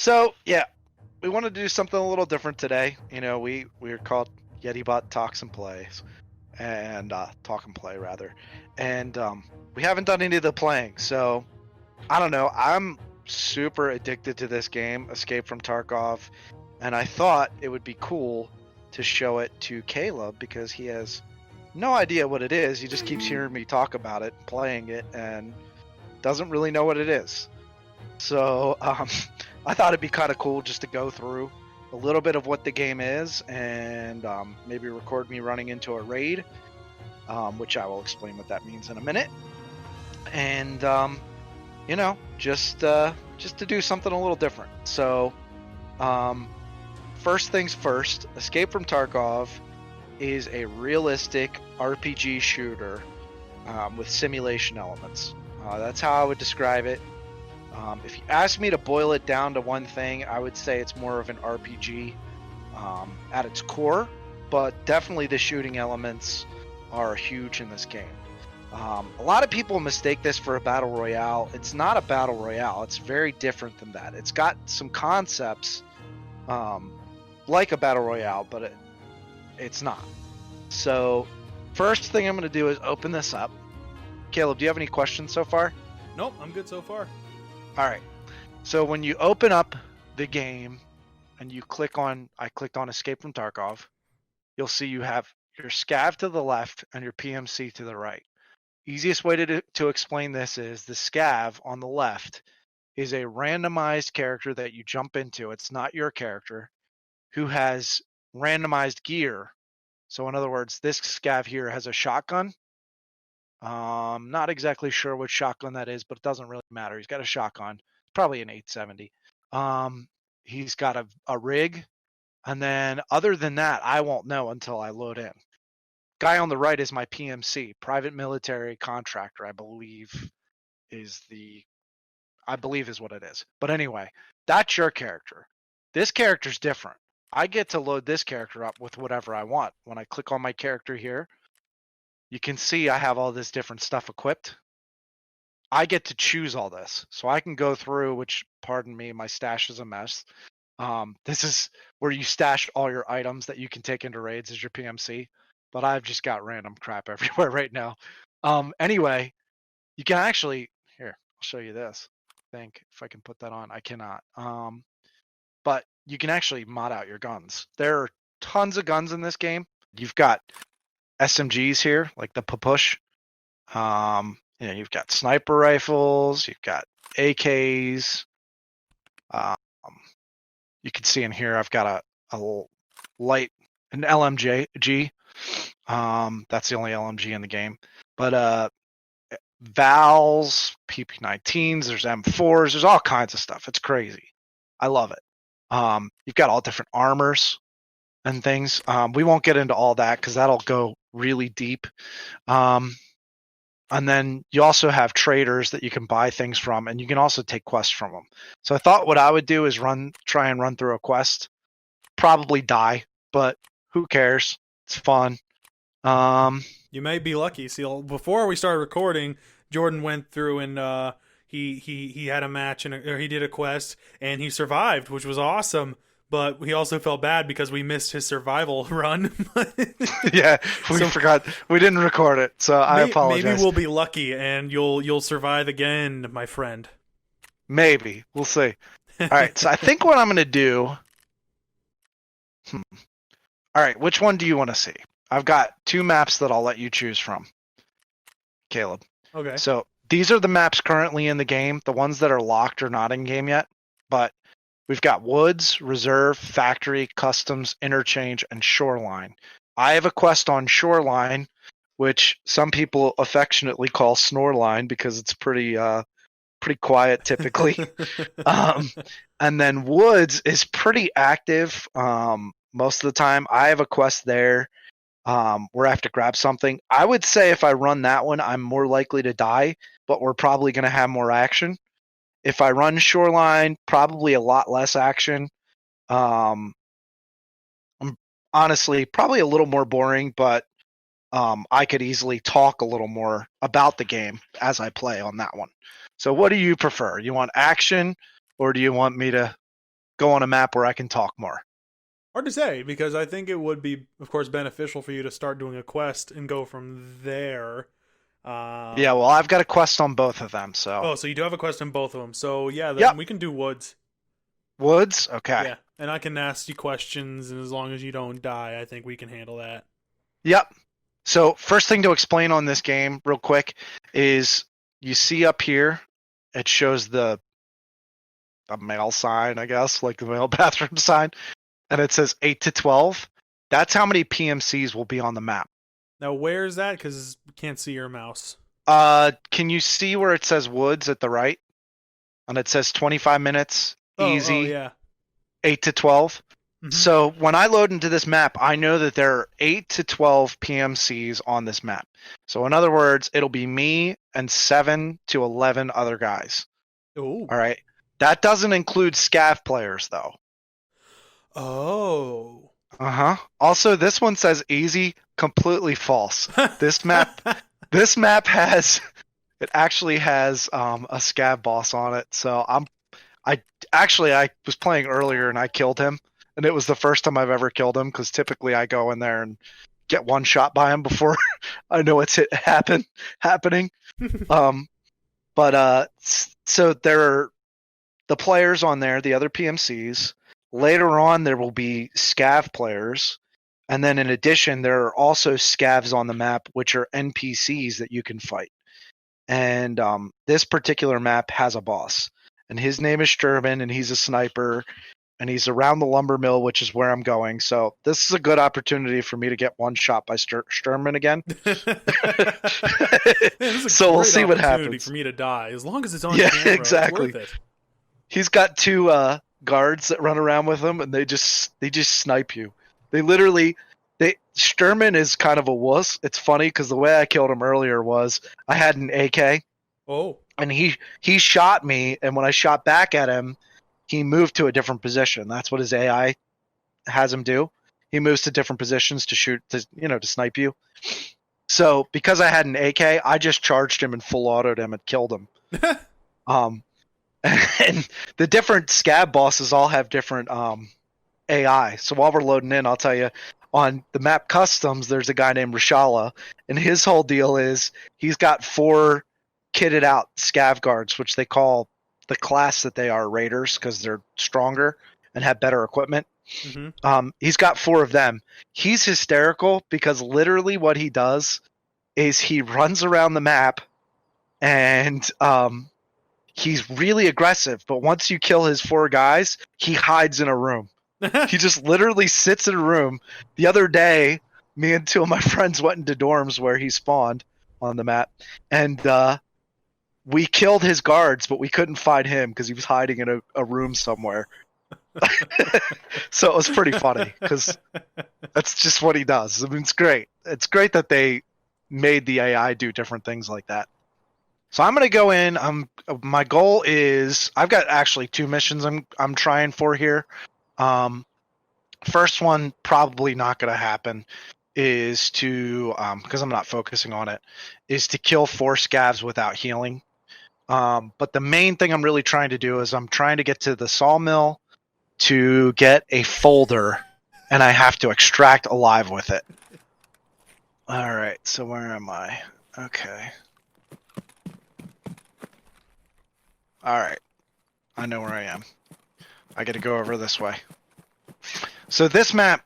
So yeah, we want to do something a little different today. We're called Yetibot Talks and Plays, and Talk and Play rather, and we haven't done any of the playing. So I don't know. I'm super addicted to this game, Escape from Tarkov, and I thought it would be cool to show it to Caleb because he has no idea what it is. He just keeps hearing me talk about it, playing it, and doesn't really know what it is. So I thought it'd be kind of cool just to go through a little bit of what the game is and maybe record me running into a raid, which I will explain what that means in a minute. And just to do something a little different. So first things first, Escape from Tarkov is a realistic RPG shooter with simulation elements. That's how I would describe it. If you ask me to boil it down to one thing, I would say it's more of an RPG at its core, but definitely the shooting elements are huge in this game. A lot of people mistake this for a battle royale. It's not a battle royale. It's very different than that. It's got some concepts like a battle royale, but it's not. So first thing I'm going to do is open this up. Caleb, do you have any questions so far? Nope, I'm good so far. All right. So when you open up the game and you I clicked on Escape from Tarkov, you'll see you have your scav to the left and your PMC to the right. Easiest way to explain this is the scav on the left is a randomized character that you jump into. It's not your character who has randomized gear. So in other words, this scav here has a shotgun. Not exactly sure what shotgun that is, but it doesn't really matter. He's got a shotgun, probably an 870. He's got a rig, and then other than that, I won't know until I load in. Guy on the right is my PMC, private military contractor, I believe is what it is. But anyway, that's your character. This character's different. I get to load this character up with whatever I want. When I click on my character here, you can see I have all this different stuff equipped. I get to choose all this. So I can go through, which, pardon me, my stash is a mess. This is where you stash all your items that you can take into raids as your PMC. But I've just got random crap everywhere right now. Anyway, you can actually, here, I'll show you this. I think if I can put that on, I cannot. But you can actually mod out your guns. There are tons of guns in this game. You've got SMGs here, like the Papush. You've got sniper rifles, you've got AKs. You can see in here I've got an LMG. That's the only LMG in the game. But Vals, PP19s, there's M4s, there's all kinds of stuff. It's crazy. I love it. You've got all different armors and things. We won't get into all that because that'll go really deep. And then you also have traders that you can buy things from, and you can also take quests from them. So I thought what I would do is try and run through a quest. Probably die, but who cares? It's fun. You may be lucky. See, before we started recording, Jordan went through and he had a match or he did a quest and he survived, which was awesome. But he also felt bad because we missed his survival run. Yeah, we forgot. We didn't record it, so I apologize. Maybe we'll be lucky and you'll survive again, my friend. Maybe. We'll see. All right, so I think what I'm going to do... All right, which one do you want to see? I've got two maps that I'll let you choose from, Caleb. Okay. So these are the maps currently in the game. The ones that are locked are not in game yet, but we've got Woods, Reserve, Factory, Customs, Interchange, and Shoreline. I have a quest on Shoreline, which some people affectionately call Snoreline because it's pretty quiet typically. And then Woods is pretty active most of the time. I have a quest there where I have to grab something. I would say if I run that one, I'm more likely to die, but we're probably going to have more action. If I run Shoreline, probably a lot less action. I'm honestly probably a little more boring, but I could easily talk a little more about the game as I play on that one. So what do you prefer? You want action, or do you want me to go on a map where I can talk more. Hard to say, because I think it would be, of course, beneficial for you to start doing a quest and go from there. Yeah, well, I've got a quest on both of them, so. Oh, so you do have a quest in both of them. So yeah, then Yep. we can do woods. Woods? Okay. Yeah, and I can ask you questions, and as long as you don't die, I think we can handle that. Yep. So first thing to explain on this game real quick is you see up here, it shows the male sign, I guess, like the male bathroom sign, and it says 8 to 12. That's how many PMCs will be on the map. Now, where is that? Because we can't see your mouse. Can you see where it says woods at the right? And it says 25 minutes, easy, Oh, yeah. 8 to 12. Mhm. So when I load into this map, I know that there are 8 to 12 PMCs on this map. So in other words, it'll be me and 7 to 11 other guys. Ooh. All right. That doesn't include scav players, though. Oh. Uh-huh. Also, this one says easy, completely false. This map actually has a scav boss on it. So I was playing earlier and I killed him, and it was the first time I've ever killed him, because typically I go in there and get one shot by him before I know it's happening. So there are the players on there, the other PMCs. Later on, there will be scav players. And then in addition, there are also scavs on the map, which are NPCs that you can fight. And this particular map has a boss. And his name is Sturman, and he's a sniper. And he's around the lumber mill, which is where I'm going. So this is a good opportunity for me to get one shot by Sturman again. Man, so we'll see what happens. For me to die, as long as it's on camera, exactly. it's worth it. He's got 2 guards that run around with him, and they just snipe you. Sturman is kind of a wuss. It's funny because the way I killed him earlier was I had an AK. Oh. And he shot me, and when I shot back at him, he moved to a different position. That's what his AI has him do. He moves to different positions to shoot, to snipe you. So because I had an AK, I just charged him and full autoed him and killed him. And the different scab bosses all have different AI. So while we're loading in, I'll tell you, on the map customs, there's a guy named Rashala, and his whole deal is he's got 4 kitted out scav guards, which they call the class that they are raiders, because they're stronger and have better equipment. Mm-hmm. He's got 4 of them. He's hysterical because literally what he does is he runs around the map, and he's really aggressive. But once you kill his 4 guys, he hides in a room. He just literally sits in a room. The other day, me and 2 of my friends went into dorms where he spawned on the map, and we killed his guards, but we couldn't find him because he was hiding in a room somewhere. So it was pretty funny because that's just what he does. I mean, it's great. It's great that they made the AI do different things like that. So I'm going to go in. My goal is, I've got actually 2 missions I'm trying for here. First one, probably not going to happen, is to, because I'm not focusing on it, is to kill 4 scavs without healing. But the main thing I'm really trying to do is I'm trying to get to the sawmill to get a folder, and I have to extract alive with it. All right, so where am I? Okay. All right. I know where I am. I got to go over this way. So this map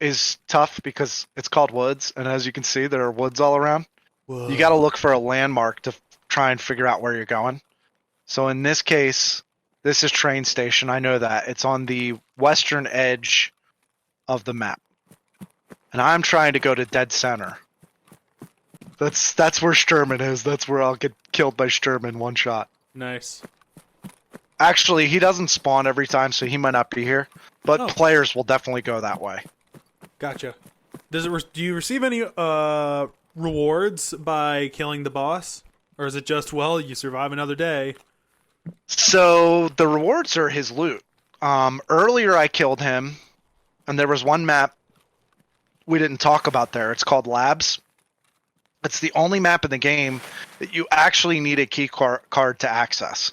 is tough because it's called woods, and as you can see, there are woods all around. Whoa. You got to look for a landmark to try and figure out where you're going. So in this case, this is train station. I know that. It's on the western edge of the map. And I'm trying to go to dead center. That's where Sturman is. That's where I'll get killed by Sturman one shot. Nice. Actually, he doesn't spawn every time, so he might not be here. But players will definitely go that way. Gotcha. Do you receive any rewards by killing the boss? Or is it just, well, you survive another day? So the rewards are his loot. Earlier I killed him, and there was one map we didn't talk about there. It's called Labs. It's the only map in the game that you actually need a key card to access.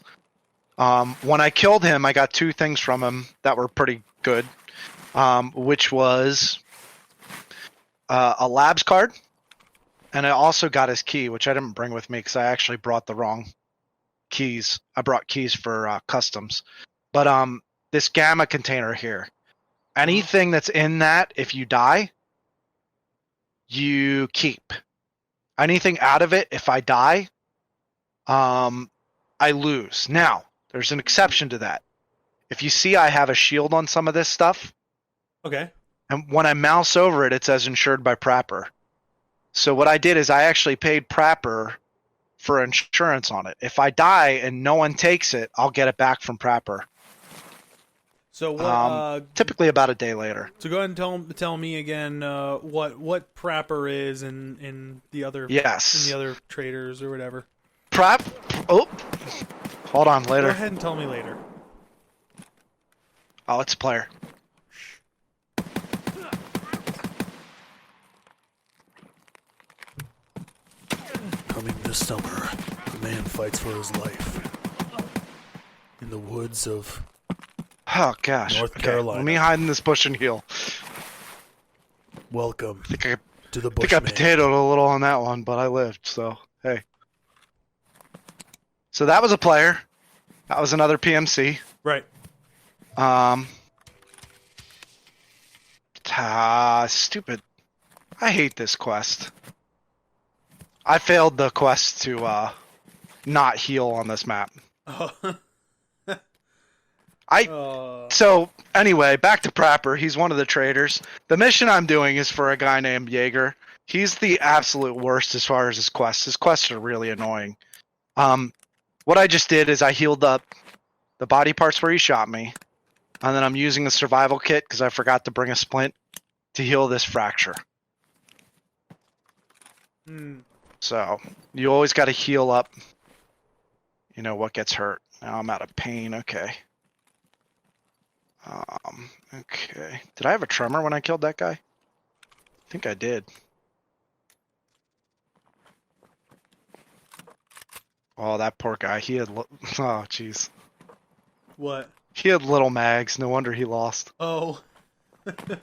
When I killed him, I got 2 things from him that were pretty good, which was a labs card, and I also got his key, which I didn't bring with me because I actually brought the wrong keys. I brought keys for customs. But this gamma container here, anything that's in that, if you die, you keep. Anything out of it, if I die, I lose. Now, there's an exception to that. If you see I have a shield on some of this stuff, okay, and when I mouse over it, it says insured by Prapper. So what I did is I actually paid Prapper for insurance on it. If I die and no one takes it, I'll get it back from Prapper. So what? Typically about a day later. So go ahead and tell me again what Prapper is in the other traders or whatever. Oh, hold on, later. Go ahead and tell me later. Oh, it's a player. Coming this summer, a man fights for his life in the woods of North Carolina. Let me hide in this bush and heal. Welcome to the I think I Bushman. potatoed a little on that one, but I lived, so hey. So that was a player. That was another PMC. Right. Stupid. I hate this quest. I failed the quest to not heal on this map. So anyway, back to Prapper. He's one of the traders. The mission I'm doing is for a guy named Jaeger. He's the absolute worst as far as his quests. His quests are really annoying. What I just did is I healed up the body parts where he shot me, and then I'm using a survival kit because I forgot to bring a splint to heal this fracture. So you always got to heal up, what gets hurt. Now I'm out of pain. Okay. Okay. Did I have a tremor when I killed that guy? I think I did. Oh, that poor guy. He had... oh, jeez. What? He had little mags. No wonder he lost. Oh. But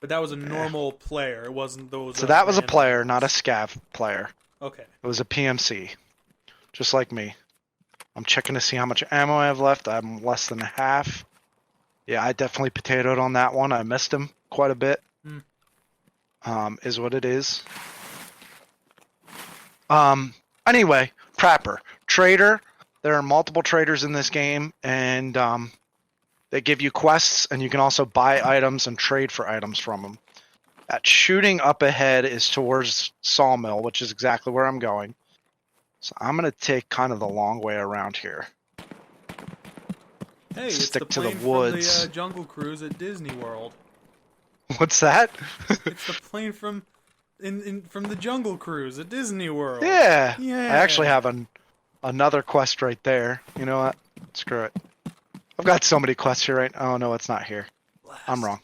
that was a normal player. It wasn't those... So that was a player, not a scav player. Okay. It was a PMC. Just like me. I'm checking to see how much ammo I have left. I'm less than half. Yeah, I definitely potatoed on that one. I missed him quite a bit. Is what it is. Anyway, Prapper. Trader. There are multiple traders in this game, and they give you quests, and you can also buy items and trade for items from them. That shooting up ahead is towards Sawmill, which is exactly where I'm going. So I'm going to take kind of the long way around here. Hey, it's stick the to the plane woods. from the Jungle Cruise at Disney World. What's that? It's the plane from the Jungle Cruise at Disney World. Yeah. Yeah. I actually have another quest right there. You know what? Screw it. I've got so many quests here right now. Oh, no, it's not here. I'm wrong.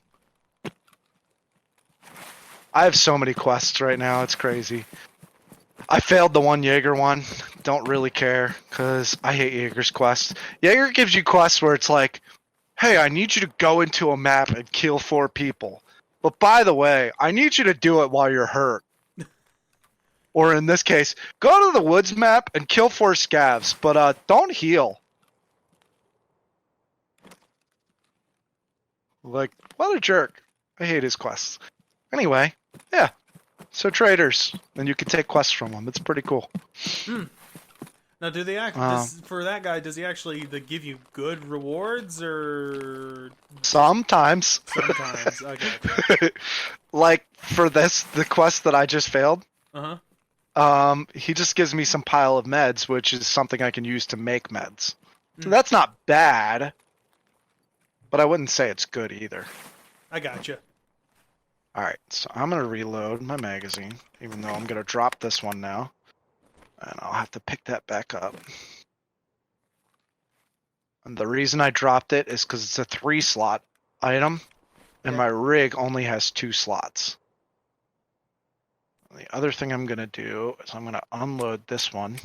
I have so many quests right now. It's crazy. I failed the one Jaeger one. Don't really care because I hate Jaeger's quests. Jaeger gives you quests where it's like, hey, I need you to go into a map and kill 4 people. But by the way, I need you to do it while you're hurt. Or in this case, go to the woods map and kill 4 scavs, but don't heal. Like, what a jerk. I hate his quests. Anyway, yeah. So traders, and you can take quests from them. It's pretty cool. Now, do they for that guy? Does he actually give you good rewards or sometimes? Sometimes, okay. Like for the quest that I just failed. He just gives me some pile of meds, which is something I can use to make meds. So that's not bad, but I wouldn't say it's good either. I gotcha. Alright, so I'm going to reload my magazine, even though I'm going to drop this one now. And I'll have to pick that back up. And the reason I dropped it is because it's a 3-slot item, and my rig only has 2 slots. The other thing I'm going to do is I'm going to unload this one.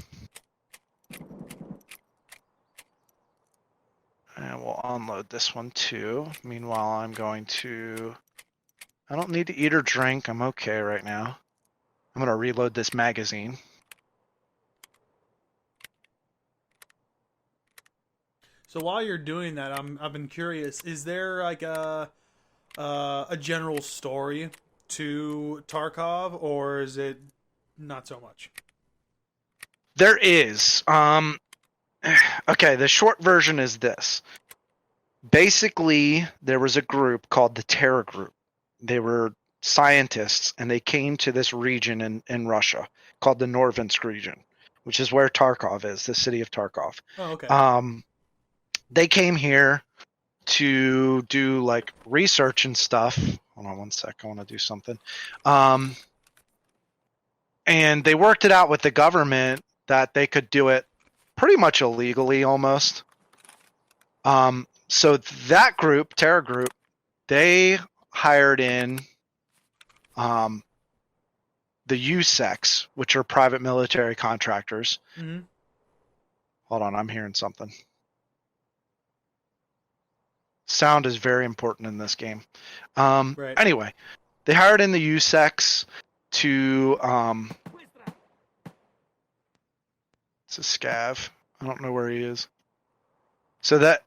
And we'll unload this one too. Meanwhile, I'm going to... I don't need to eat or drink. I'm okay right now. I'm going to reload this magazine. So while you're doing that, I've been curious. Is there like a general story to Tarkov, or is it not so much? There is. Okay, the short version is this. Basically, there was a group called the Terror Group. They were scientists, and they came to this region in Russia called the Norvinsk region, which is where Tarkov is, the city of Tarkov. Oh, okay. They came here to do like research and stuff. Hold on one sec. I want to do something. And they worked it out with the government that they could do it pretty much illegally almost. So that group, Terror Group, they hired in the USECs, which are private military contractors. Mm-hmm. Hold on, I'm hearing something. Sound is very important in this game. Right. Anyway, they hired in the USECs to... it's a scav. I don't know where he is. So that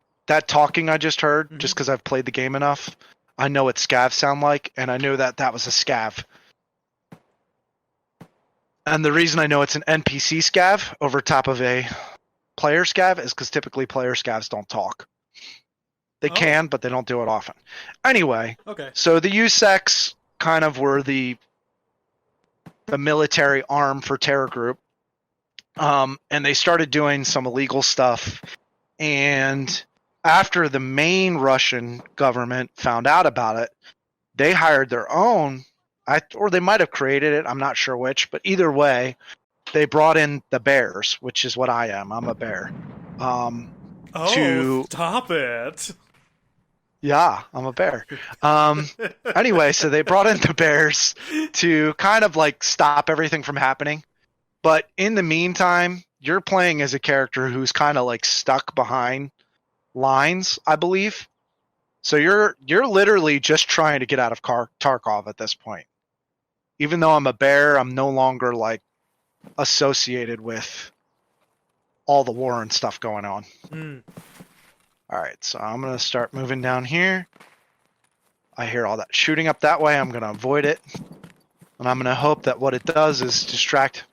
talking I just heard, just because I've played the game enough, I know what scavs sound like, and I know that was a scav. And the reason I know it's an NPC scav over top of a player scav is because typically player scavs don't talk. They can, but they don't do it often. Anyway, okay. So the USECs kind of were the military arm for Terror Group. And they started doing some illegal stuff. And after the main Russian government found out about it, they hired their own, or they might have created it. I'm not sure which, but either way, they brought in the bears, which is what I am. I'm a bear. Stop it. Yeah, I'm a bear. Anyway, so they brought in the bears to kind of like stop everything from happening. But in the meantime, you're playing as a character who's kind of like stuck behind lines, I believe. So you're literally just trying to get out of Tarkov at this point. Even though I'm a bear, I'm no longer like associated with all the war and stuff going on. All right, so I'm going to start moving down here. I hear all that shooting up that way. I'm going to avoid it. And I'm going to hope that what it does is distract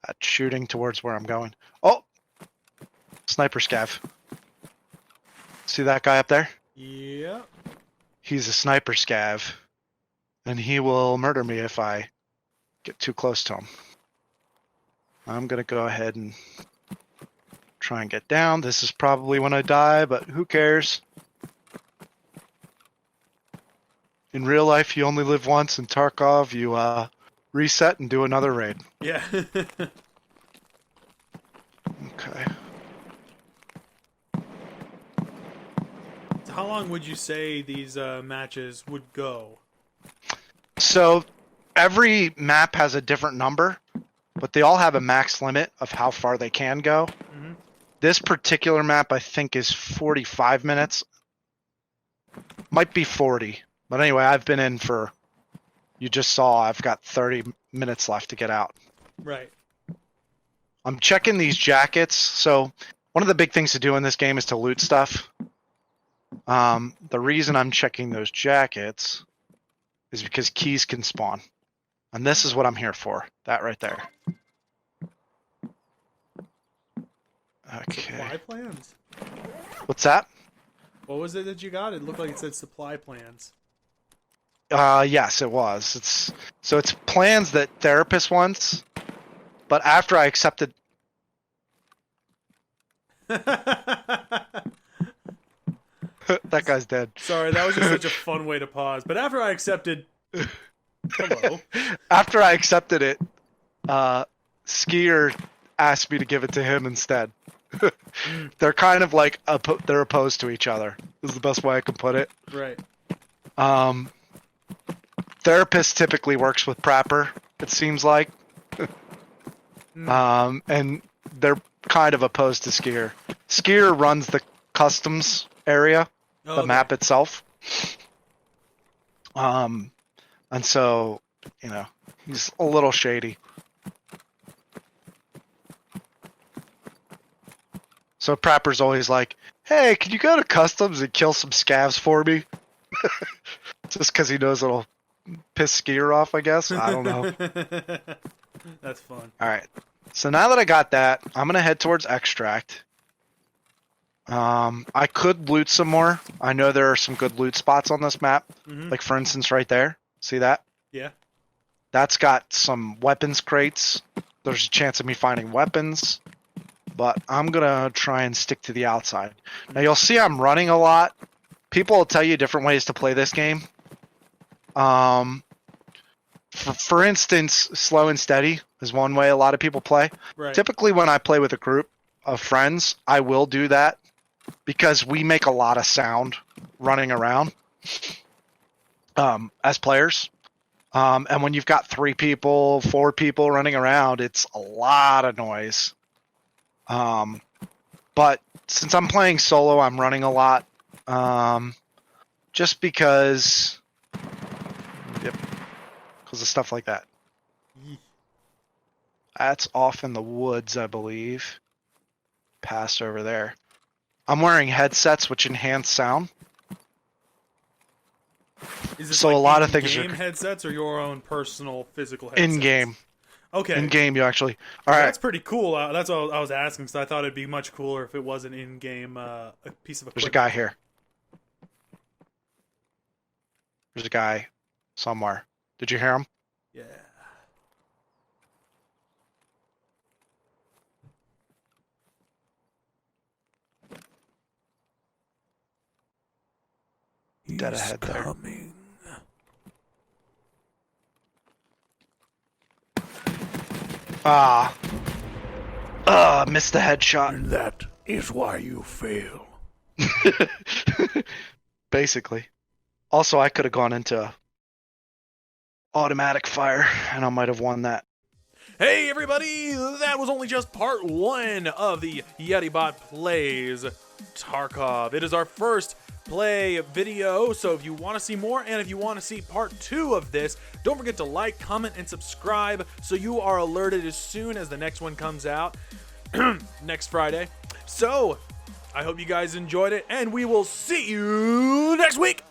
that shooting towards where I'm going. Oh! Sniper scav. See that guy up there? Yeah. He's a sniper scav. And he will murder me if I get too close to him. I'm going to go ahead and try and get down. This is probably when I die, but who cares? In real life, you only live once. In Tarkov, you reset and do another raid. Yeah. Okay. So how long would you say these matches would go? So every map has a different number, but they all have a max limit of how far they can go. Mm-hmm. This particular map, I think, is 45 minutes. Might be 40. But anyway, I've been in for... You just saw I've got 30 minutes left to get out. Right. I'm checking these jackets. So one of the big things to do in this game is to loot stuff. The reason I'm checking those jackets is because keys can spawn. And this is what I'm here for. That right there. Okay. Supply plans? What's that? What was it that you got? It looked like it said supply plans. Yes, it was. It's plans that therapist wants, but after I accepted... That guy's dead. Sorry, that was just such a fun way to pause. But after I accepted... Hello. After I accepted it, Skier asked me to give it to him instead. They're kind of like they're opposed to each other. Is the best way I can put it. Right. therapist typically works with Prapper, it seems like. And they're kind of opposed to Skier. Skier runs the customs area, the map itself. And so, you know, he's a little shady. So Prapper's always like, hey, can you go to customs and kill some scavs for me? Just because he knows it'll piss Skier off, I guess. I don't know. That's fun. All right. So now that I got that, I'm going to head towards Extract. I could loot some more. I know there are some good loot spots on this map. Like, for instance, right there. See that? Yeah. That's got some weapons crates. There's a chance of me finding weapons. But I'm going to try and stick to the outside. Now, you'll see I'm running a lot. People will tell you different ways to play this game. For instance, slow and steady is one way a lot of people play. Right. Typically, when I play with a group of friends, I will do that because we make a lot of sound running around as players. And when you've got 3 people, 4 people running around, it's a lot of noise. But since I'm playing solo, I'm running a lot. Just because... Yep. Because of stuff like that. That's off in the woods, I believe. Past over there. I'm wearing headsets which enhance sound. Is this so like a lot of things in-game are headsets or your own personal physical headsets? in-game. Okay. In-game, you actually. All right. That's pretty cool. That's what I was asking, because I thought it'd be much cooler if it was an in-game a piece of equipment. There's a guy here. There's a guy somewhere. Did you hear him? Yeah. Dead ahead there. Coming. Missed the headshot. And that is why you fail. Basically. Also, I could have gone into automatic fire, and I might have won that. Hey everybody, that was only just part 1 of the Yetibot Plays Tarkov. It is our first play video, so if you want to see more and if you want to see part 2 of this, don't forget to like, comment, and subscribe so you are alerted as soon as the next one comes out next Friday. So, I hope you guys enjoyed it, and we will see you next week!